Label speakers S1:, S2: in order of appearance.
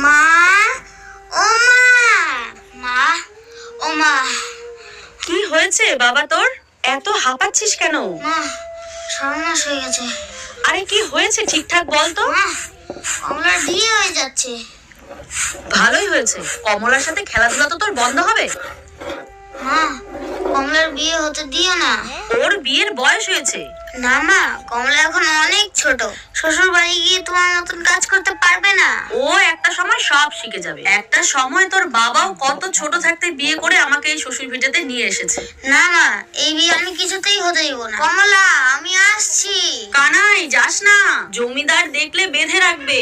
S1: মা, ও মা, মা, ও মা।
S2: কি হয়েছে বাবা তোর? এত হাঁপাচ্ছিস কেন?
S1: মা, সর্বনাশ হয়ে গেছে।
S2: আরে কি হয়েছে ঠিকঠাক বল তো।
S1: মা, কমলার বিয়ে হয়ে যাচ্ছে।
S2: ভালোই হয়েছে, কমলার সাথে খেলাধুলা তো তোর বন্ধ হবে।
S1: মা, কমলার বিয়ে হতে দিও না।
S2: ওর বিয়ের বয়স হয়েছে।
S1: না মা, কমলা এখন অনেক ছোট, শ্বশুর বাড়ি গিয়ে তোমার মতন কাজ করতে পারবে না।
S2: ও একটা সময় সব শিখে যাবে। একটা সময় তোর বাবাও কত ছোট থাকতে বিয়ে করে আমাকে এই শ্বশুর ভিটেতে নিয়ে এসেছে।
S1: না মা, এই বিয়ে আমি কিছুতেই হতে দিব না। কমলা, আমি আসছি।
S2: কানাই যাস না, জমিদার দেখলে বেঁধে রাখবে।